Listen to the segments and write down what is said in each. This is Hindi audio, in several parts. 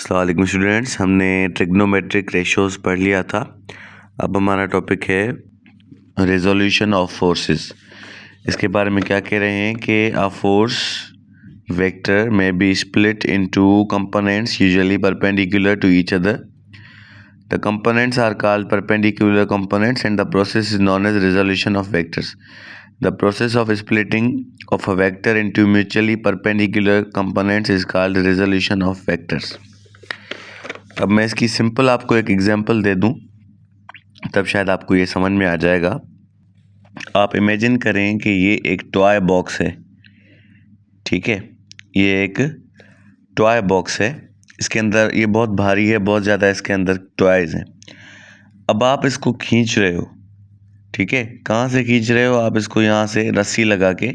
अस्सलाम वालेकुम स्टूडेंट्स, हमने ट्रिग्नोमेट्रिक रेशियोज पढ़ लिया था। अब हमारा टॉपिक है रेजोल्यूशन ऑफ फोर्सेस। इसके बारे में क्या कह रहे हैं कि अ फोर्स वेक्टर में be split into components usually perpendicular to each other. The components are called perpendicular components and the process is known as resolution of vectors. The process of splitting of a vector into mutually perpendicular components is called resolution of vectors. अब मैं इसकी सिंपल आपको एक एग्जांपल दे दूं, तब शायद आपको ये समझ में आ जाएगा। आप इमेजिन करें कि ये एक टॉय बॉक्स है, ठीक है। ये एक टॉय बॉक्स है, इसके अंदर ये बहुत भारी है, बहुत ज़्यादा इसके अंदर टॉयज़ हैं। अब आप इसको खींच रहे हो, ठीक है। कहाँ से खींच रहे हो? आप इसको यहाँ से रस्सी लगा के,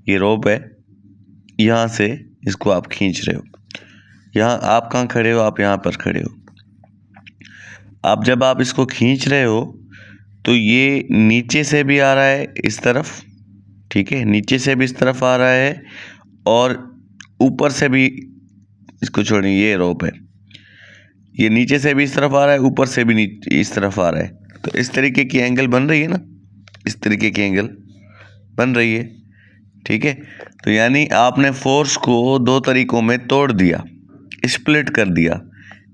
ये रोप है, यहाँ से इसको आप खींच रहे हो। यहाँ आप कहाँ खड़े हो? आप यहाँ पर खड़े हो। आप जब आप इसको खींच रहे हो तो ये नीचे से भी आ रहा है इस तरफ, ठीक है, नीचे से भी इस तरफ आ रहा है और ऊपर से भी, इसको छोड़िए, ये रोप है, ये नीचे से भी इस तरफ आ रहा है, ऊपर से भी इस तरफ आ रहा है। तो इस तरीके की एंगल बन रही है ना, इस तरीके की एंगल बन रही है, ठीक है। तो यानी आपने फोर्स को दो तरीकों में तोड़ दिया, स्प्लिट कर दिया।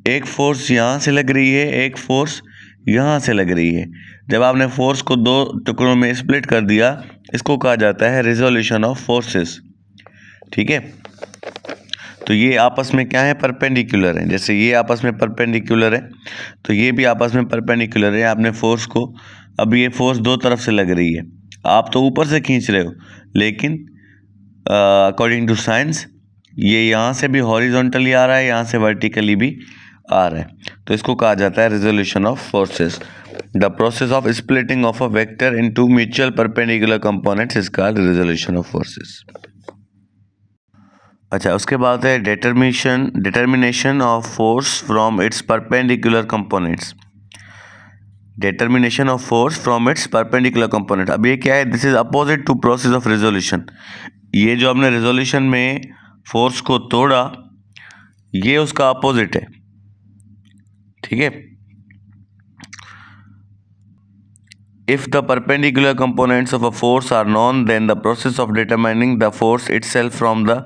एक फोर्स यहाँ से लग रही है, एक फोर्स यहाँ से लग रही है। जब आपने फोर्स को दो टुकड़ों में स्प्लिट कर दिया, इसको कहा जाता है रिजोल्यूशन ऑफ फोर्सेस, ठीक है। तो ये आपस में क्या है? परपेंडिकुलर है। जैसे ये आपस में परपेंडिकुलर है तो ये भी आपस में परपेंडिकुलर है। आपने फोर्स को, अब ये फोर्स दो तरफ से लग रही है, आप तो ऊपर से खींच रहे हो, लेकिन अकॉर्डिंग टू साइंस ये यहाँ से भी हॉरिजॉन्टली आ रहा है, यहाँ से वर्टिकली भी आ रहा है। तो इसको कहा जाता है resolution of forces. The process of splitting of a vector into mutual perpendicular components is called resolution of forces. अच्छा, उसके बाद है determination of force from its perpendicular components. Determination of force from its perpendicular component. अब ये क्या है? This is opposite to process of resolution. ये जो हमने रिजोल्यूशन में फोर्स को तोड़ा, ये उसका अपोजिट है, ठीक है। If the perpendicular components of a force are known, then the process of determining the force itself from the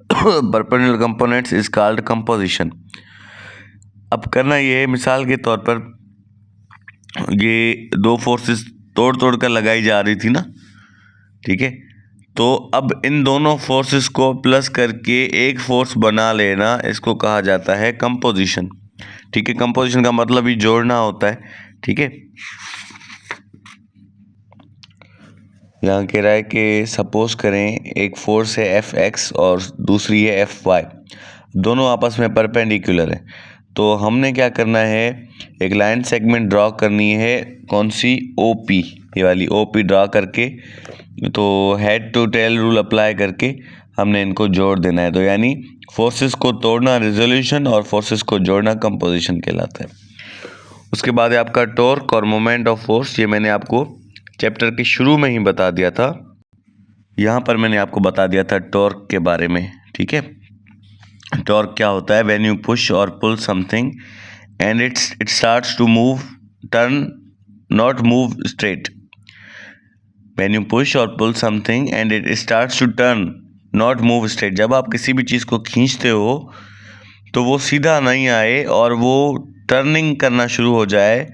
perpendicular components is called composition. अब करना ये है, मिसाल के तौर पर ये दो फोर्सेस तोड़ तोड़ कर लगाई जा रही थी ना, ठीक है। तो अब इन दोनों फोर्सेस को प्लस करके एक फोर्स बना लेना, इसको कहा जाता है कंपोजिशन, ठीक है। कंपोजिशन का मतलब ही जोड़ना होता है, ठीक है। यहाँ कह रहा है कि सपोज करें एक फोर्स है Fx और दूसरी है Fy, दोनों आपस में परपेंडिकुलर है। तो हमने क्या करना है? एक लाइन सेगमेंट ड्रॉ करनी है, कौन सी? OP, ये वाली OP ड्रॉ करके, तो head to tail rule apply करके हमने इनको जोड़ देना है। तो यानी फोर्सेस को तोड़ना रिजोल्यूशन और फोर्सेस को जोड़ना कंपोजिशन कहलाता है। उसके बाद है आपका टॉर्क और मोमेंट ऑफ फोर्स। ये मैंने आपको चैप्टर के शुरू में ही बता दिया था, यहाँ पर मैंने आपको बता दिया था टॉर्क के बारे में, ठीक है। टॉर्क क्या होता है? When you push or pull something and it starts to move, turn, not move straight. When you push or pull something and it starts to turn, not move straight. जब आप किसी भी चीज़ को खींचते हो तो वो सीधा नहीं आए और वो टर्निंग करना शुरू हो जाए,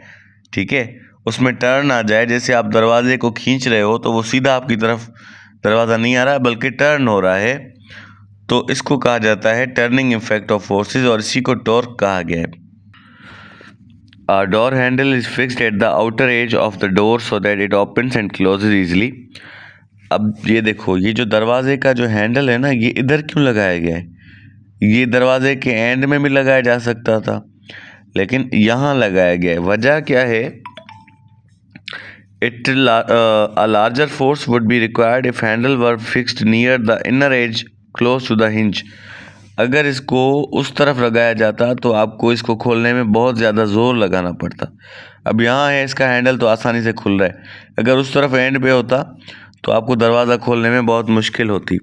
ठीक है, उसमें टर्न आ जाए। जैसे आप दरवाजे को खींच रहे हो तो वो सीधा आपकी तरफ दरवाज़ा नहीं आ रहा है, बल्कि टर्न हो रहा है, तो इसको कहा जाता है टर्निंग इफेक्ट ऑफ फोर्सेस, और इसी को टॉर्क कहा गया है। A door handle is fixed at the outer edge of the door so that it opens and closes easily. अब ये देखो, ये जो दरवाजे का जो हैंडल है ना, ये इधर क्यों लगाया गया है? ये दरवाजे के एंड में भी लगाया जा सकता था, लेकिन यहाँ लगाया गया है। वजह क्या है? A larger force would be required if handle were fixed near the inner edge close to the hinge. अगर इसको उस तरफ लगाया जाता तो आपको इसको खोलने में बहुत ज़्यादा ज़ोर लगाना पड़ता। अब यहाँ है, इसका हैंडल तो आसानी से खुल रहा है। अगर उस तरफ एंड पे होता तो आपको दरवाज़ा खोलने में बहुत मुश्किल होती।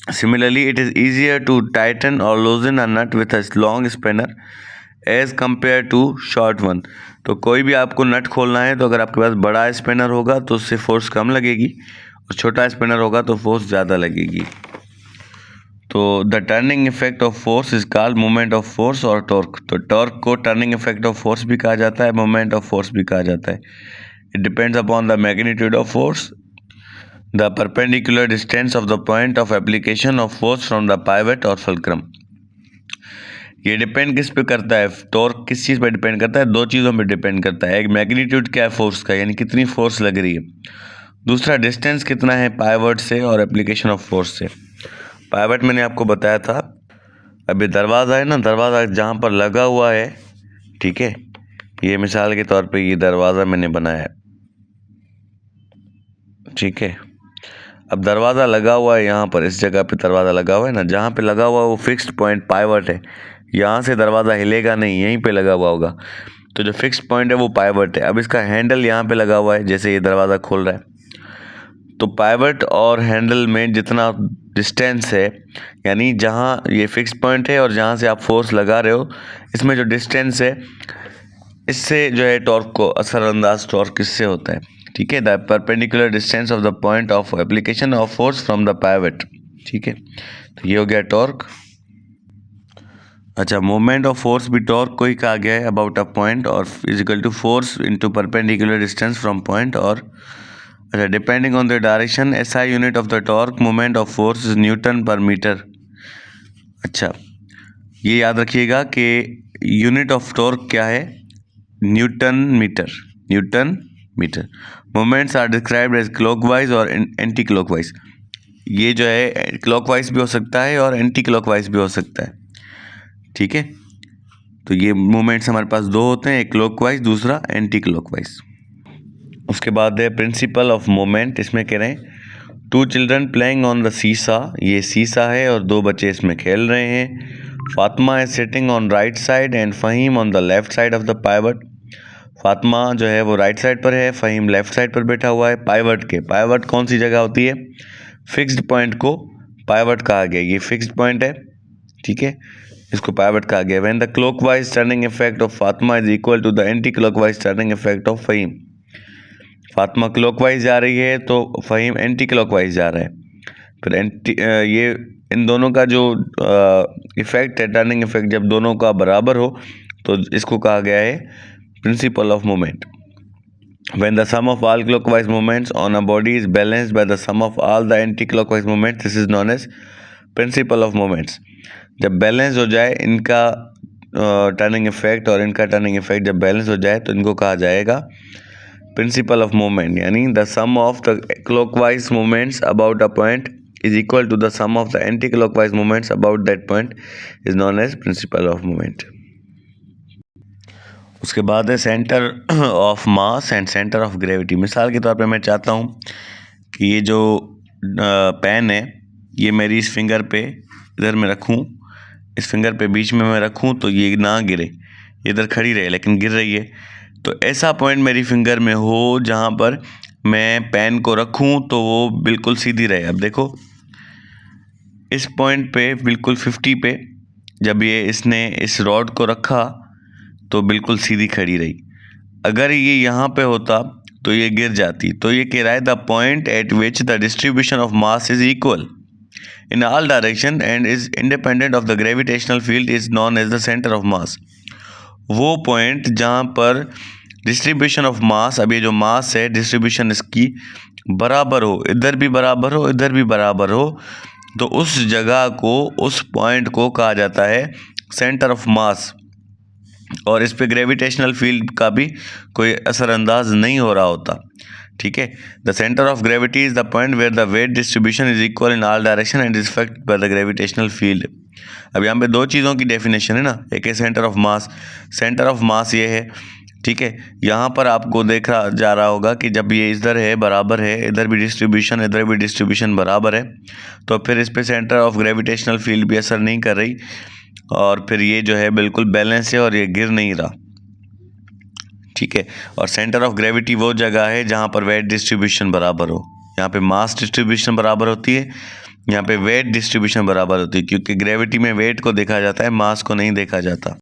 Similarly, it is easier to tighten or loosen a nut with a long spanner as compare to short one. तो कोई भी आपको नट खोलना है तो अगर आपके पास बड़ा स्पिनर होगा तो उससे फोर्स कम लगेगी और छोटा स्पिनर होगा तो फोर्स ज़्यादा लगेगी। तो the turning effect of force is called moment of force और टॉर्क। तो टॉर्क को टर्निंग इफेक्ट ऑफ फोर्स भी कहा जाता है, मोमेंट ऑफ फोर्स भी कहा जाता है। It depends upon the magnitude of force, the perpendicular distance of the point of application of force from the pivot और फुलक्रम। ये डिपेंड किस पे करता है, टॉर्क किस चीज़ पे डिपेंड करता है? दो चीज़ों पे डिपेंड करता है। एक मैग्नीट्यूड क्या है फोर्स का, यानी कितनी फोर्स लग रही है। दूसरा डिस्टेंस कितना है पाइवट से और एप्लीकेशन ऑफ फोर्स से। पाइवट मैंने आपको बताया था, अभी दरवाज़ा है ना, दरवाज़ा जहाँ पर लगा हुआ है, ठीक है, ये मिसाल के तौर पे ये दरवाज़ा मैंने बनाया है, ठीक है। अब दरवाज़ा लगा हुआ है यहाँ पर, इस जगह पे दरवाज़ा लगा हुआ है ना, जहाँ पे लगा हुआ है वो फिक्स्ड पॉइंट पाइवट है। यहाँ से दरवाज़ा हिलेगा नहीं, यहीं पे लगा हुआ होगा। तो जो फिक्स्ड पॉइंट है वो पाइवट है। अब इसका हैंडल यहाँ पे लगा हुआ है, जैसे ये दरवाज़ा खोल रहा है, तो पाइवट और हैंडल में जितना डिस्टेंस है, यानी जहाँ ये फिक्स पॉइंट है और जहाँ से आप फोर्स लगा रहे हो, इसमें जो डिस्टेंस है, इससे जो है टॉर्क को असरअंदाज टॉर्क इससे होता है, ठीक है। The perpendicular distance of the point of application of force from the pivot, ठीक है। तो ये हो गया टॉर्क। अच्छा, मोमेंट ऑफ फोर्स भी टॉर्क को ही कहा गया है, अबाउट अ पॉइंट और is equal to force into perpendicular distance from point और अच्छा, depending on the direction SI unit of the torque moment of force is newton per metre. अच्छा, ये याद रखिएगा कि यूनिट ऑफ टॉर्क क्या है, newton metre, newton metre. Moments are described as clockwise और एंटी क्लॉकवाइज। ये जो है क्लॉकवाइज भी हो सकता है और एंटी क्लॉकवाइज भी हो सकता है, ठीक है। तो ये मोमेंट्स हमारे पास दो होते हैं, एक क्लॉकवाइज, दूसरा एंटी क्लॉकवाइज। उसके बाद है प्रिंसिपल ऑफ मोमेंट। इसमें कह रहे हैं 2 चिल्ड्रन प्लेइंग ऑन द सीसा। ये सीसा है और 2 बच्चे इसमें खेल रहे हैं। Fatima is sitting on right side and Faheem on the left side of the pivot. Fatima जो है वो राइट साइड पर है, फ़हीम लेफ्ट साइड पर बैठा हुआ है। पाइवट कौन सी जगह होती है? फिक्स्ड पॉइंट को पाइवट कहा गया, ये फिक्स्ड पॉइंट है, ठीक है, इसको पाइवट कहा गया। When the clockwise turning effect of Fatima is equal to the anti clockwise turning effect of Faheem. Fatima clockwise जा रही है तो फ़हीम एंटी क्लॉकवाइज जा रहा है। फिर ये इन दोनों का जो इफेक्ट है, टर्निंग इफेक्ट, जब दोनों का बराबर हो तो इसको कहा गया है principal of moment. When the sum of all clockwise moments on a body is balanced by the sum of all the anti-clockwise moments, this is known as principle of moments। जब बैलेंस हो जाए इनका टर्निंग इफेक्ट और इनका टर्निंग इफेक्ट जब बैलेंस हो जाए तो इनको कहा जाएगा प्रिंसिपल ऑफ मोमेंट। यानी the sum of the clockwise moments about a point is equal to the sum of the anti clockwise moments about that point is known as principle of moment. उसके बाद है centre of mass and centre of gravity. मिसाल के तौर पे मैं चाहता हूँ कि ये जो पेन है ये मेरी इस फिंगर पे इधर में रखूँ, इस फिंगर पे बीच में मैं रखूँ तो ये ना गिरे, इधर खड़ी रहे लेकिन गिर रही है। तो ऐसा पॉइंट मेरी फिंगर में हो जहाँ पर मैं पेन को रखूँ तो वो बिल्कुल सीधी रहे। अब देखो इस पॉइंट पे बिल्कुल 50 पे जब ये इसने इस रॉड को रखा तो बिल्कुल सीधी खड़ी रही। अगर ये यहाँ पे होता तो ये गिर जाती। तो ये कह रहा है the point at which the distribution of mass is equal in all direction and is independent of the gravitational field is known as the centre of mass. वो पॉइंट जहाँ पर डिस्ट्रीब्यूशन ऑफ मास, अब ये जो मास है डिस्ट्रीब्यूशन इसकी बराबर हो, इधर भी बराबर हो इधर भी बराबर हो, तो उस जगह को, उस पॉइंट को कहा जाता है सेंटर ऑफ मास। और इस पे ग्रेविटेशनल फील्ड का भी कोई असरअंदाज नहीं हो रहा होता, ठीक है। The centre of gravity is the point where the weight distribution is equal in all direction and is affected by the gravitational field. अब यहाँ पे दो चीज़ों की डेफिनेशन है ना, एक है centre of mass. Centre of मास ये है, ठीक है, यहाँ पर आपको देखा जा रहा होगा कि जब ये इधर है बराबर है, इधर भी डिस्ट्रीब्यूशन इधर भी डिस्ट्रीब्यूशन बराबर है, तो फिर इस पे सेंटर ऑफ ग्रेविटेशनल फील्ड भी असर नहीं कर रही और फिर ये जो है बिल्कुल बैलेंस है और ये गिर नहीं रहा, ठीक है। और सेंटर ऑफ ग्रेविटी वो जगह है जहाँ पर वेट डिस्ट्रीब्यूशन बराबर हो, यहाँ पे मास डिस्ट्रीब्यूशन बराबर होती है, यहाँ पे वेट डिस्ट्रीब्यूशन बराबर होती है, क्योंकि ग्रेविटी में वेट को देखा जाता है, मास को नहीं देखा जाता।